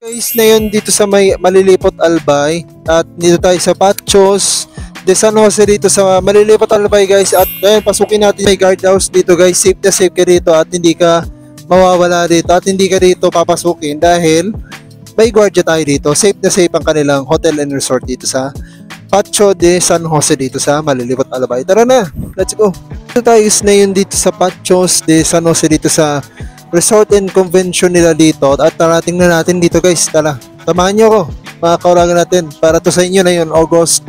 Guys, na yun dito sa may Malilipot Albay at dito tayo sa Pachos de San Jose dito sa Malilipot Albay guys at ngayon pasukin natin may guardhouse dito guys, safe na safe ka dito at hindi ka mawawala dito at hindi ka dito papasukin dahil may guardia tayo dito. Safe na safe ang kanilang hotel and resort dito sa Pacho de San Jose dito sa Malilipot Albay. Tara na, let's go. Dito tayo is na yun dito sa Pachos de San Jose dito sa resort and convention nila dito at tarating na natin dito guys. Tara, samahan nyo ako mga kauragan natin para to sa inyo na yun August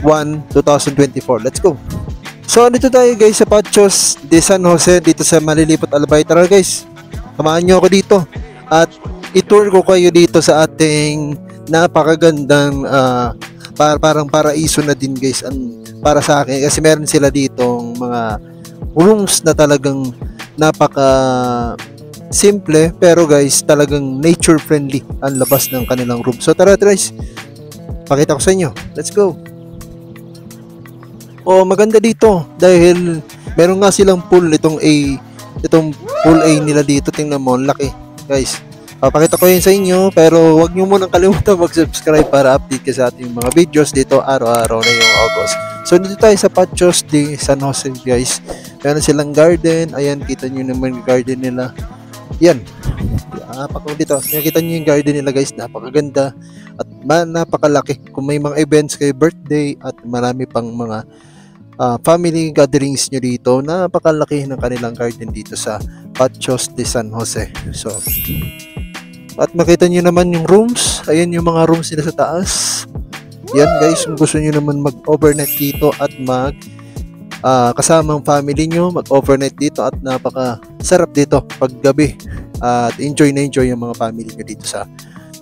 1, 2024. Let's go. So dito tayo guys sa Pachos de San Jose dito sa Malilipot Albay. Tara guys, samahan nyo ako dito at i-tour ko kayo dito sa ating napakagandang parang paraiso na din guys para sa akin kasi meron sila ditong mga rooms na talagang napaka simple pero guys talagang nature friendly ang labas ng kanilang room. So tara guys, pakita ko sa inyo. Let's go. Oh, maganda dito dahil meron nga silang pool itong pool A nila dito. Tingnan mo, laki guys. Papakita ko yun sa inyo pero wag nyo munang kalimutan mag-subscribe para update ka sa ating mga videos dito araw-araw na yung August. So dito tayo sa Pachos de San Jose guys. Meron silang garden. Ayan, kita nyo naman yung garden nila. Yan. Dito. Nakita nyo yung garden nila guys. Napakaganda. At napakalaki. Kung may mga events kayo, birthday, at marami pang mga family gatherings nyo dito. Napakalaki ng kanilang garden dito sa Pachos de San Jose. So, at makita nyo naman yung rooms. Ayan yung mga rooms nila sa taas. Yan guys, kung gusto nyo naman mag-overnight dito at kasamang family nyo mag-overnight dito at napaka sarap dito pag gabi at enjoy na enjoy yung mga family nyo dito sa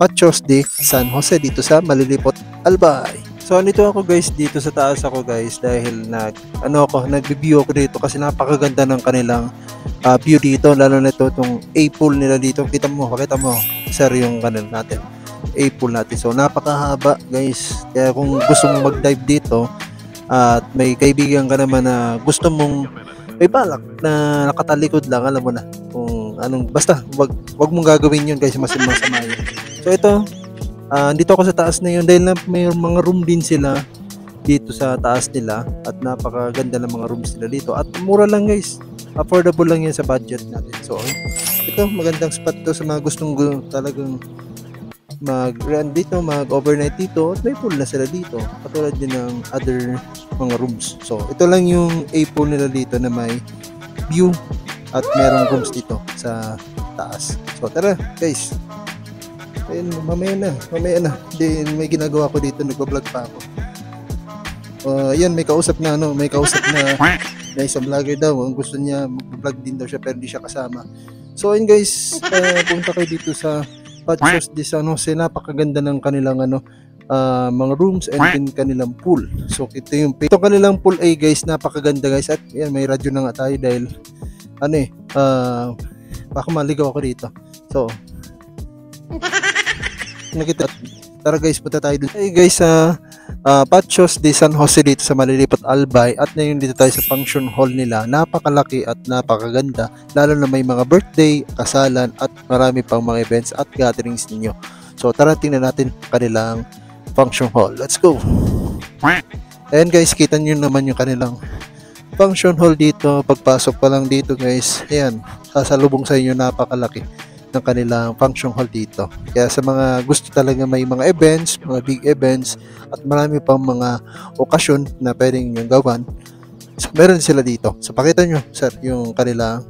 Pachos de San Jose dito sa Malilipot Albay. So nito ako guys, dito sa taas ako guys dahil nag-review ako dito kasi napakaganda ng kanilang view dito, lalo na itong A-pool nila dito. Pakita mo sir yung kanil natin, A-pool natin. So napakahaba guys, kaya kung gusto mo mag-dive dito at may kaibigan ka naman na gusto mong may balak na nakatalikod lang, alam mo na kung anong, basta wag mong gagawin yun guys, masama yun. So ito, dito ako sa taas na yun dahil may mga room din sila dito sa taas nila at napakaganda ng mga rooms nila dito at mura lang guys, affordable lang yan sa budget natin. So ito, magandang spot to sa mga gustong talagang mag-rent dito, mag-overnight dito at may pool na sila dito katulad din ng other mga rooms. So ito lang yung A-pool nila dito na may view at merong rooms dito sa taas. So tara guys, ayun, mamaya na din may ginagawa ko dito, nagpa-vlog pa ako. Ayan, may kausap na isang vlogger daw, ang gusto niya mag-vlog din daw siya pero hindi siya kasama. So ayun guys, punta kayo dito sa Pachos de San Jose. Napakaganda ng kanilang mga rooms and din kanilang pool. So itong kanilang pool ay guys, napakaganda guys. At yan, may radyo na nga tayo dahil baka maligaw ako dito. So nakita, tara guys, punta tayo dito. Hey guys, Pachos de San Jose dito sa Malilipot Albay at ngayon dito tayo sa function hall nila. Napakalaki at napakaganda, lalo na may mga birthday, kasalan at marami pang mga events at gatherings ninyo. So tara, tingnan natin kanilang function hall. Let's go. Ayan guys, kita nyo naman yung kanilang function hall dito. Pagpasok pa lang dito guys, ayan, sasalubong sa inyo, napakalaki ng kanilang function hall dito. Kaya sa mga gusto talaga may mga events, mga big events at marami pang mga okasyon na pwedeng yung gawan, so meron sila dito. So pakita nyo sir yung kanilang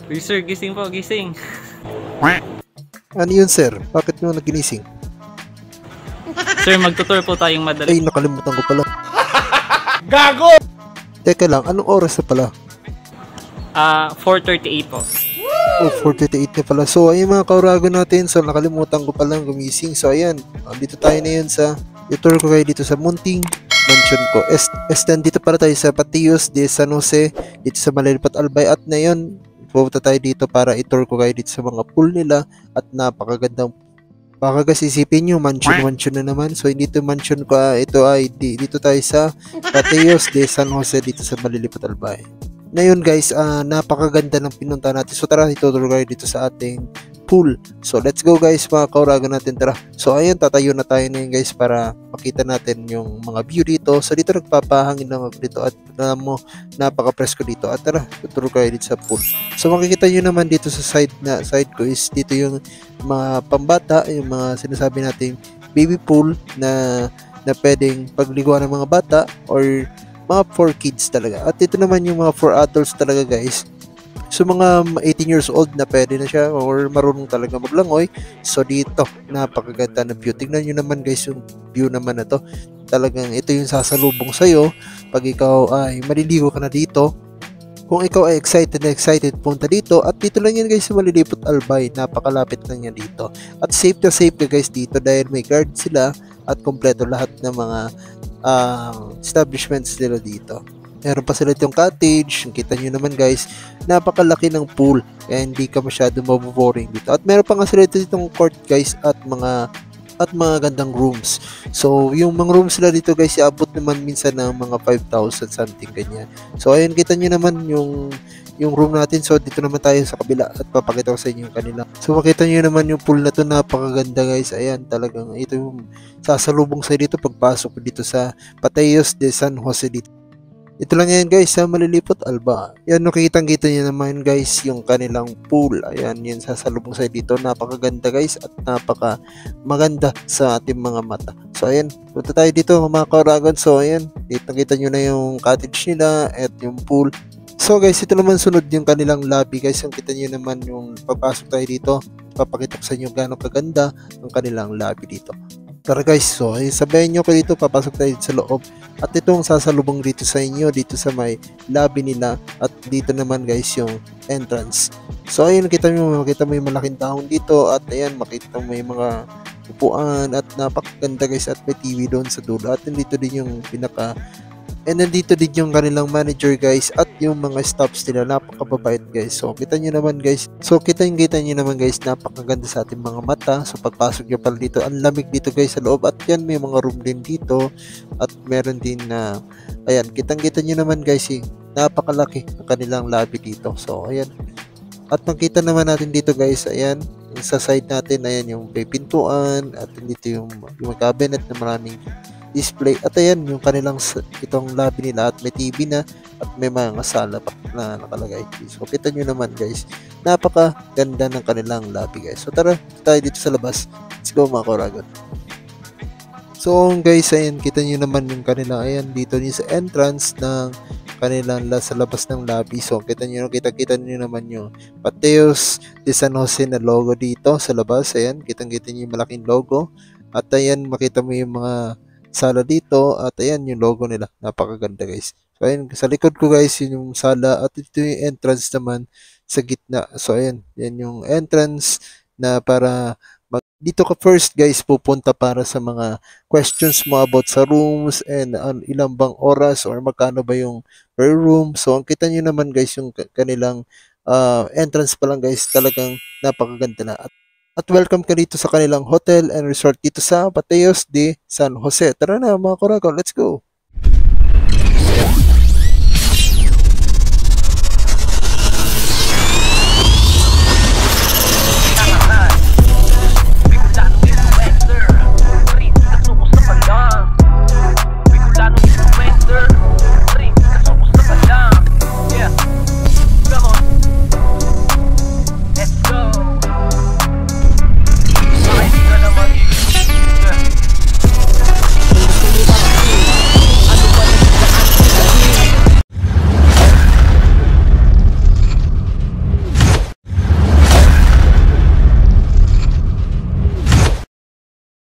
Uy sir, gising po, gising. ano yun sir? Bakit mo naginising? Sir, magtutour po tayong madali. Ay, nakalimutan ko pala. Gago! Teka lang, anong oras na pala? 4:38 po. Oh, 4:38 na pala. So, ayun mga kaurago natin. So, nakalimutan ko palang gumising. So, ayan. Dito tayo na yun i-tour ko kayo dito sa munting mansion ko. Dito para tayo sa Pachos de San Jose, dito sa Malilipot Albay. At na yun, pupunta tayo dito para i-tour ko kayo dito sa mga pool nila at napakagandang Baka guys isipin nyo, mansion na naman. So hindi to mansion ko, ito ay dito tayo sa Pateos de San Jose dito sa Malilipot Albay. Ngayon guys, napakaganda ng pinunta natin. So tara, ituturo kayo dito sa ating pool. So let's go guys, mga kauragan natin, tara. So ayun, tatayo na tayo ngayon guys para makita natin yung mga view dito. So dito nagpapahangin lang ako dito at alam mo, napaka-presko dito. At tara, tuturo kayo dito sa pool. So makikita nyo naman dito sa side ko is dito yung mga pambata, yung mga sinasabi nating baby pool na pwedeng pagliguan ng mga bata or mga for kids talaga. At ito naman yung mga for adults talaga guys. So mga 18 years old na pwede na siya or marunong talaga maglangoy. So dito, napakaganda na view. Tingnan nyo naman guys yung view naman na to. Talagang ito yung sasalubong sa'yo pag ikaw ay maliligo ka na dito. Kung ikaw ay excited, punta dito. At dito lang yan guys sa Malilipot Albay. Napakalapit lang yan dito. At safe na safe ka guys dito dahil may guard sila at kompleto lahat ng mga establishments nila dito. Meron pa sila itong cottage. Kita nyo naman guys, napakalaki ng pool. Kaya hindi ka masyado maboboring dito. At meron pa nga sila itong court guys at mga gandang rooms. So, yung mga rooms sila dito guys, iabot naman minsan ng mga 5,000 something ganyan. So, ayun, kita nyo naman yung room natin. So, dito naman tayo sa kabila at papakita ko sa inyo yung kanila. So, makita nyo naman yung pool na to, napakaganda guys. Ayan, talagang ito yung sasalubong sa dito pagpasok dito sa Pateos de San Jose dito. Ito lang yan guys sa Malilipot Alba. Yan, nakikitang-kita nyo naman guys yung kanilang pool. Ayan, yan sasalubong sa dito. Napakaganda guys at napaka maganda sa ating mga mata. So ayan, punta tayo dito mga kauragon. So ayan, kita nyo na yung cottage nila at yung pool. So guys, ito naman sunod yung kanilang lobby guys. Yung kita nyo naman yung pagpasok tayo dito. Papakita ko sa inyo gano'ng kaganda ang kanilang lobby dito. Tara guys, so ay sabayan nyo ko dito, papasok tayo sa loob. At itong sasalubong dito sa inyo, dito sa may lobby nila. At dito naman guys yung entrance. So ayun, makita mo yung malaking taong dito. At ayan, makita mo yung mga upuan. At napakaganda guys, at may TV doon sa dulo. At nandito din yung nandito din yung kanilang manager guys at yung mga staffs nila, napakababait guys. So kita nyo naman guys, nyo naman guys, napakaganda sa ating mga mata. So pagpasok nyo pala dito, ang lamig dito guys sa loob. At yan, may mga room din dito at meron din na ayan, kita nyo naman guys, napakalaki ang kanilang lobby dito. So ayan, at nakita naman natin dito guys, ayan, sa side natin, ayan yung may pintuan at dito yung cabinet na maraming display. At ayan yung kanilang itong lobby nila at may TV na at may mga sala pa na nakalagay. So kita nyo naman guys, napakaganda ng kanilang lobby guys. So tara, tayo dito sa labas. Let's go mga kauragon. So guys, ayan, kita nyo naman yung kanila, ayan, dito din sa entrance ng kanilang sa labas ng lobby. So kita nyo naman yung Pateos de San Jose na logo dito sa labas. Ayan, kita nyo yung malaking logo. At ayan, makita mo yung mga sala dito at ayan yung logo nila, napakaganda guys. So ayan, sa likod ko guys yun yung sala at ito yung entrance naman sa gitna. So ayan, yan yung entrance na para dito ka first guys pupunta para sa mga questions mo about sa rooms and ilang bang oras or magkano ba yung per room. So ang kita nyo naman guys yung kanilang entrance pa lang guys, talagang napakaganda na. At welcome ka dito sa kanilang hotel and resort dito sa Pateos de San Jose. Tara na mga kauragon, let's go!